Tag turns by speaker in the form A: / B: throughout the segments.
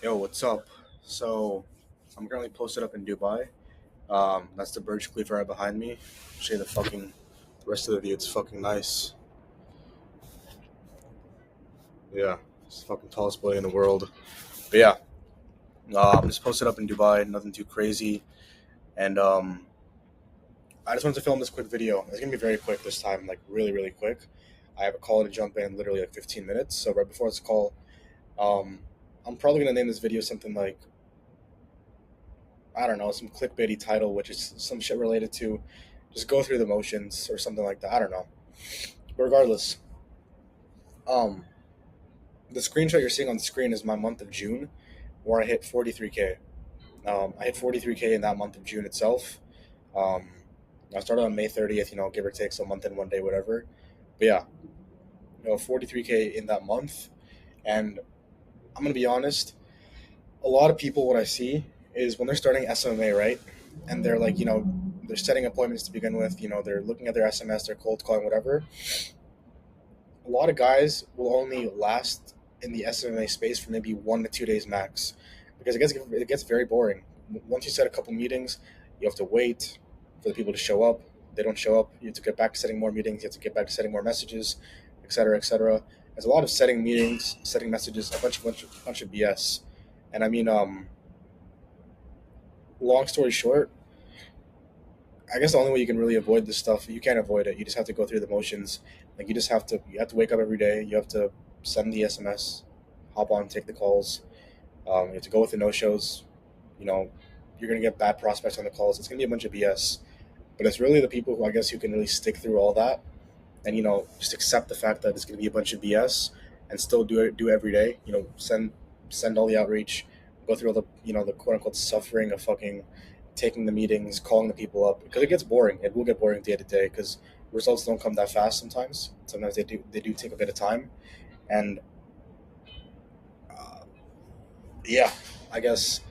A: Yo, what's up? So, I'm currently posted up in Dubai. That's the Burj Khalifa right behind me. Show you the rest of the view. It's fucking nice. Yeah, it's the fucking tallest building in the world. But yeah, I'm just posted up in Dubai. Nothing too crazy. And I just wanted to film this quick video. It's gonna be very quick this time, like really, really quick. I have a call to jump in, literally like 15 minutes. So right before this call, um, I'm probably gonna name this video something like I don't know, some clickbaity title, which is some shit related to just go through the motions or something like that. I don't know. But regardless, um, the screenshot you're seeing on the screen is my month of June, where I hit 43K. I hit 43K in that month of June itself. Um, I started on May 30th, give or take, so a month and one day, whatever. But yeah, 43K in that month. And I'm gonna be honest, a lot of people, what I see is when they're starting SMA, right? And they're like, they're setting appointments to begin with, they're looking at their SMS, they're cold calling, whatever. A lot of guys will only last in the SMA space for maybe 1 to 2 days max because it gets very boring. Once you set a couple meetings, you have to wait for the people to show up. They don't show up. You have to get back to setting more meetings. You have to get back to setting more messages, etc., etc. There's a lot of setting meetings, setting messages, a bunch of BS. And I mean, long story short, I guess the only way you can really avoid this stuff, you can't avoid it. You just have to go through the motions. Like you have to wake up every day. You have to send the SMS, hop on, take the calls. You have to go with the no shows. You know, you're gonna get bad prospects on the calls. It's gonna be a bunch of BS. But it's really the people who I guess who can really stick through all that and just accept the fact that it's gonna be a bunch of BS and still do it every day. Send all the outreach, go through all the quote unquote suffering of fucking taking the meetings, calling the people up because it gets boring. It will get boring day to day because results don't come that fast sometimes. Sometimes they do take a bit of time, and uh, yeah, I guess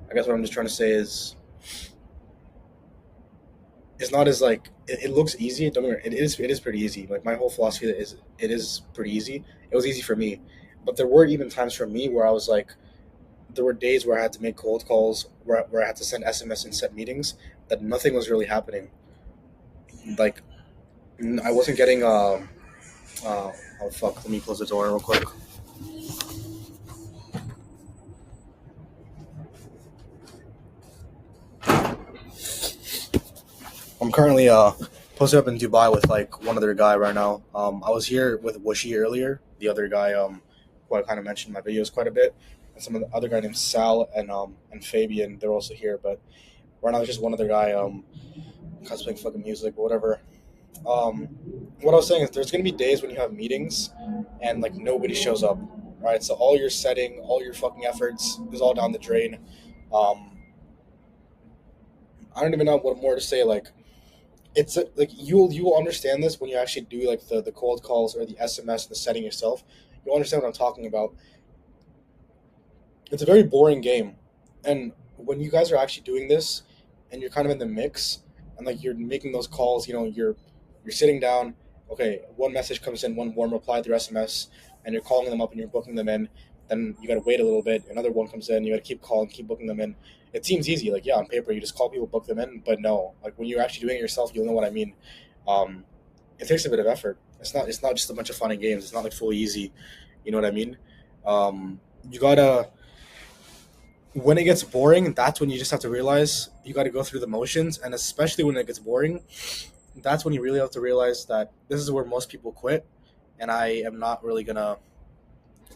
A: I guess what I'm just trying to say is it's not as like it looks easy. Don't get me wrong, it is pretty easy. Like my whole philosophy is it is pretty easy. It was easy for me, but there were even times for me where I was like there were days where I had to make cold calls, where I had to send SMS and set meetings that nothing was really happening. Like I wasn't getting oh fuck, let me close the door real quick. I'm currently posted up in Dubai with like one other guy right now. I was here with Wushi earlier, the other guy who I kind of mentioned in my videos quite a bit, and some of the other guy named Sal and Fabian. They're also here, but right now it's just one other guy cosplaying fucking music, but whatever. Um, what I was saying is there's gonna be days when you have meetings and like nobody shows up, right? So all your setting, all your fucking efforts is all down the drain. Um, I don't even know what more to say. Like like you will understand this when you actually do like the cold calls or the SMS and the setting yourself. You'll understand what I'm talking about. It's a very boring game, and when you guys are actually doing this, and you're kind of in the mix, and like you're making those calls, you're sitting down. Okay, one message comes in, one warm reply through SMS, and you're calling them up and you're booking them in. Then you got to wait a little bit. Another one comes in. You got to keep calling, keep booking them in. It seems easy, like yeah, on paper you just call people, book them in, but no, like when you're actually doing it yourself, you'll know what I mean. Um, it takes a bit of effort. It's not just a bunch of fun and games. It's not like fully easy. You know what I mean? You gotta when it gets boring, that's when you just have to realize you got to go through the motions, and especially when it gets boring, that's when you really have to realize that this is where most people quit. And I am not really gonna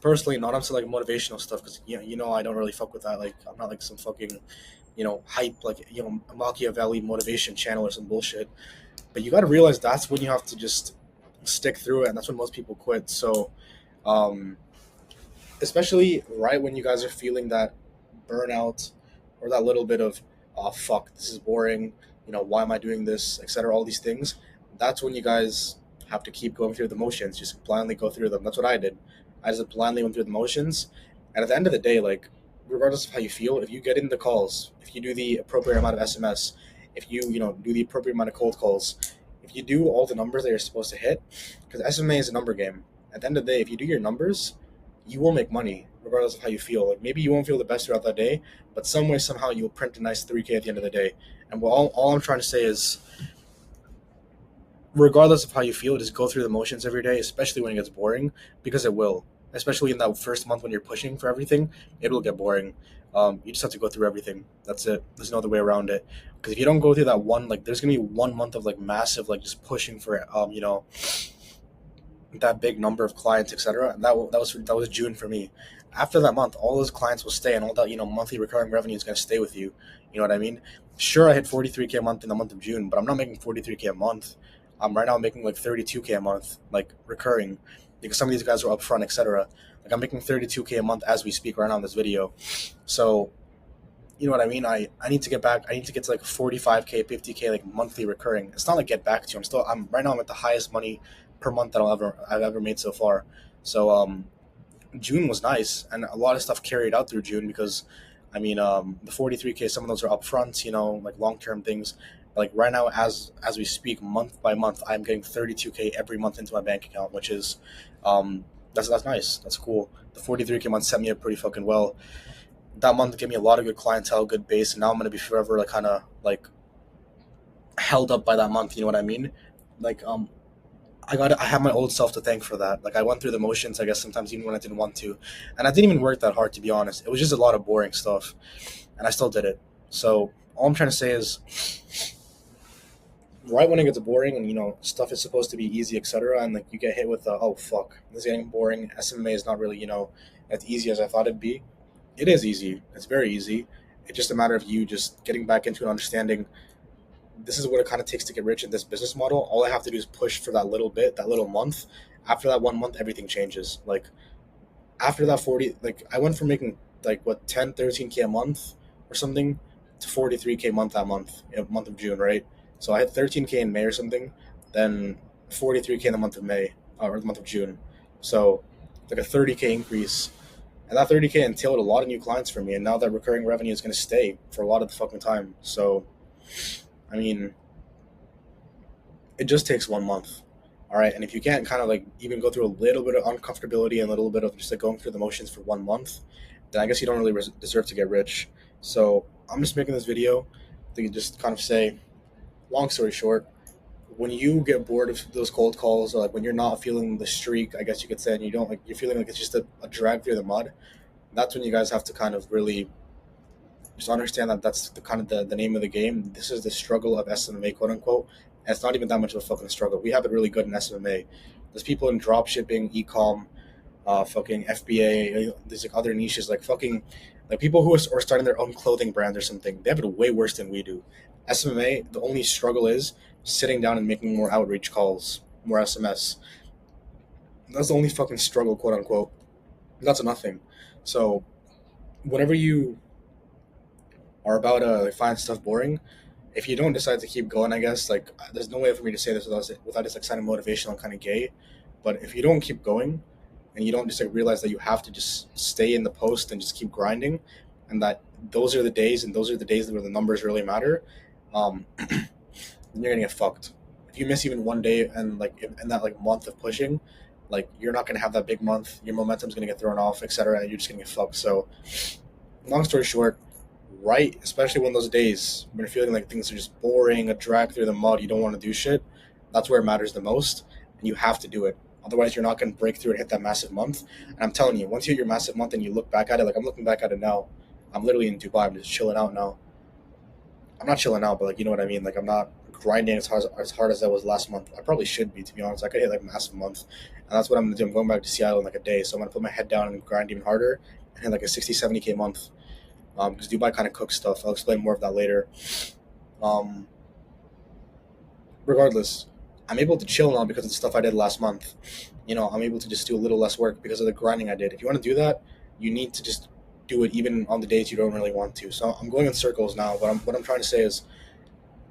A: personally not onto like motivational stuff because I don't really fuck with that. Like I'm not like some fucking hype like Machiavelli motivation channel or some bullshit. But you got to realize that's when you have to just stick through it, and that's when most people quit. So um, especially right when you guys are feeling that burnout or that little bit of oh fuck, this is boring, why am I doing this, etc., all these things. That's when you guys have to keep going through the motions, just blindly go through them. That's what I did. I just blindly went through the motions, and at the end of the day, like regardless of how you feel, if you get in the calls, if you do the appropriate amount of SMS, if you do the appropriate amount of cold calls, if you do all the numbers that you're supposed to hit, because SMA is a number game. At the end of the day, if you do your numbers, you will make money regardless of how you feel. Like maybe you won't feel the best throughout that day, but some way somehow you'll print a nice 3K at the end of the day. And all I'm trying to say is, regardless of how you feel, just go through the motions every day, especially when it gets boring, because it will. Especially in that first month when you're pushing for everything, it will get boring. You just have to go through everything. That's it. There's no other way around it. Because if you don't go through that one, like, there's gonna be 1 month of like massive, like, just pushing for, that big number of clients, etc. And that was June for me. After that month, all those clients will stay, and all that monthly recurring revenue is gonna stay with you. You know what I mean? Sure, I hit 43K a month in the month of June, but I'm not making 43K a month. Right now I'm making like 32K a month, like recurring, because some of these guys are upfront, etc. Like I'm making 32K a month as we speak right now in this video. So you know what I mean? I need to get back. I need to get to like 45K, 50K like monthly recurring. It's not like get back to. I'm right now. I'm at the highest money per month that I've ever made so far. So June was nice, and a lot of stuff carried out through June because, the 43K. Some of those are upfronts, like long term things. Like right now, as we speak, month by month, I'm getting 32K every month into my bank account, which is, that's nice. That's cool. The 43K month set me up pretty fucking well. That month gave me a lot of good clientele, good base, and now I'm gonna be forever like kind of like held up by that month. You know what I mean? Like I have my old self to thank for that. Like I went through the motions, I guess sometimes even when I didn't want to, and I didn't even work that hard to be honest. It was just a lot of boring stuff, and I still did it. So all I'm trying to say is, right when it gets boring and stuff is supposed to be easy, etc., and like you get hit with oh fuck, this is getting boring. SMA is not really as easy as I thought it'd be. It is easy. It's very easy. It's just a matter of you just getting back into an understanding. This is what it kind of takes to get rich in this business model. All I have to do is push for that little bit, that little month. After that 1 month, everything changes. Like after that 40, like I went from making like what 10, 13K a month or something to 43K a month that month, month of June, right? So I had 13K in May or something, then 43K in the month of May or the month of June. So like a 30K increase, and that 30K entailed a lot of new clients for me. And now that recurring revenue is going to stay for a lot of the fucking time. So, I mean, it just takes 1 month. All right. And if you can't kind of like even go through a little bit of uncomfortability and a little bit of just like going through the motions for 1 month, then I guess you don't really deserve to get rich. So I'm just making this video to just kind of say, long story short, when you get bored of those cold calls, or like when you're not feeling the streak, I guess you could say, and you don't like, you're feeling like it's just a drag through the mud, that's when you guys have to kind of really just understand that that's the kind of the name of the game. This is the struggle of SMMA, quote unquote. And it's not even that much of a fucking struggle. We have it really good in SMMA. There's people in drop shipping, ecom, fucking FBA. There's like other niches, like fucking like people who are starting their own clothing brand or something. They have it way worse than we do. SMMA, the only struggle is sitting down and making more outreach calls, more SMS. That's the only fucking struggle, quote unquote. That's nothing. So whenever you are about to like, find stuff boring, if you don't decide to keep going, I guess like there's no way for me to say this without just like sounding motivational and kind of gay. But if you don't keep going, and you don't just like realize that you have to just stay in the post and just keep grinding, and that those are the days and those are the days where the numbers really matter, then you're gonna get fucked. If you miss even one day and like in that like month of pushing, like you're not gonna have that big month. Your momentum's gonna get thrown off, etc. And you're just gonna get fucked. So, long story short, right, especially when those days when you're feeling like things are just boring, a drag through the mud, you don't want to do shit. That's where it matters the most, and you have to do it. Otherwise, you're not gonna break through and hit that massive month. And I'm telling you, once you hit your massive month and you look back at it, like I'm looking back at it now. I'm literally in Dubai. I'm just chilling out now. I'm not chilling out, but like you know what I mean. Like I'm not grinding as hard as I was last month. I probably should be, to be honest. I could hit like a massive month, and that's what I'm gonna do. I'm going back to Seattle in like a day, so I'm gonna put my head down and grind even harder and hit like a 60, 70K month. Because Dubai kind of cooks stuff. I'll explain more of that later. Um, Regardless, I'm able to chill now because of the stuff I did last month. I'm able to just do a little less work because of the grinding I did. If you want to do that, you need to just do it even on the days you don't really want to. So I'm going in circles now. What I'm trying to say is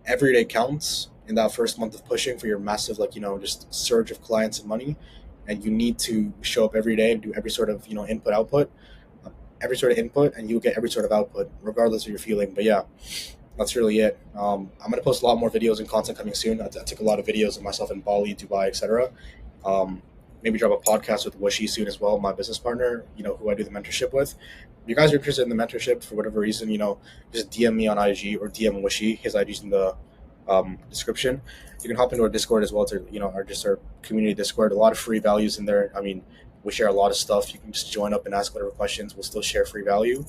A: every day counts in that first month of pushing for your massive just surge of clients and money, and you need to show up every day and do every sort of input output, every sort of input, and you'll get every sort of output regardless of your feeling. But yeah, that's really it. I'm gonna post a lot more videos and content coming soon. I took a lot of videos of myself in Bali, Dubai, etc. maybe drop a podcast with Wishy soon as well, my business partner, who I do the mentorship with. If you guys are interested in the mentorship for whatever reason, just DM me on IG or DM Wishy. His IG's in the description. You can hop into our Discord as well to, our community Discord. A lot of free values in there. I mean, we share a lot of stuff. You can just join up and ask whatever questions. We'll still share free value.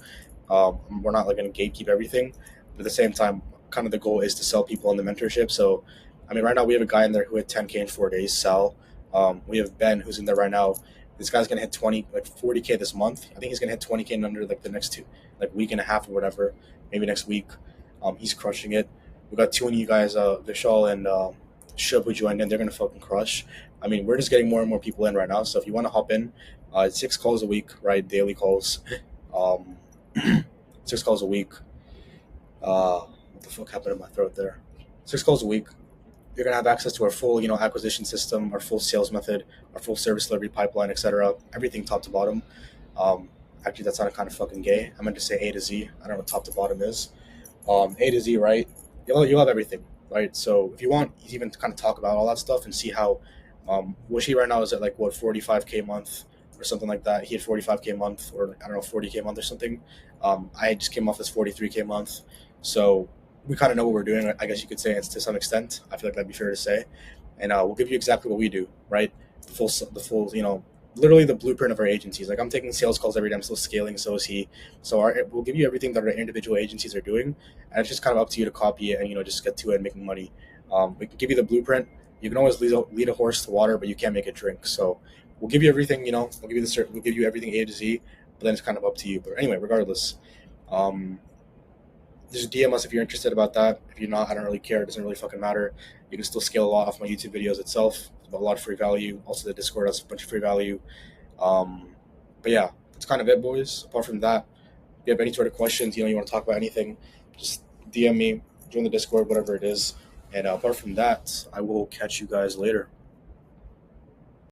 A: We're not like going to gatekeep everything, but at the same time, kind of the goal is to sell people on the mentorship. So, I mean, right now we have a guy in there who had 10K in 4 days. Sal. We have Ben who's in there right now. This guy's gonna hit 40K this month. I think he's gonna hit 20K in under like the next week and a half or whatever, maybe next week. He's crushing it. We got two of you guys, Vishal and Shub, who joined in. They're gonna fucking crush. I mean, we're just getting more and more people in right now. So if you want to hop in, it's 6 calls a week, right? Daily calls. Um, 6 calls a week. What the fuck happened in my throat there? 6 calls a week. You're gonna have access to our full, acquisition system, our full sales method, our full service delivery pipeline, etc. Everything top to bottom. Um, Actually, that sounded kind of fucking gay. I meant to say A to Z. I don't know what top to bottom is. A to Z, right? You'll have everything, right? So if you want, you even kind of talk about all that stuff and see how. Wishy right now is at 45K a month or something like that. He had 45K a month, or I don't know, 40K a month or something. I just came off this 43K a month, so we kind of know what we're doing. I guess you could say it's to some extent. I feel like that'd be fair to say, and we'll give you exactly what we do, right? The full, literally the blueprint of our agencies. Like I'm taking sales calls every day. I'm still scaling. So is he. So we'll give you everything that our individual agencies are doing, and it's just kind of up to you to copy it and just get to it and making money. We can give you the blueprint. You can always lead a horse to water, but you can't make it drink. So we'll give you everything. We'll give you everything A to Z, but then it's kind of up to you. But anyway, regardless. Just DM us if you're interested about that. If you're not, I don't really care. It doesn't really fucking matter. You can still scale a lot off my YouTube videos itself. A lot of free value. Also, the Discord has a bunch of free value. But yeah, that's kind of it, boys. Apart from that, if you have any sort of questions, you want to talk about anything, just DM me, join the Discord, whatever it is. And apart from that, I will catch you guys later.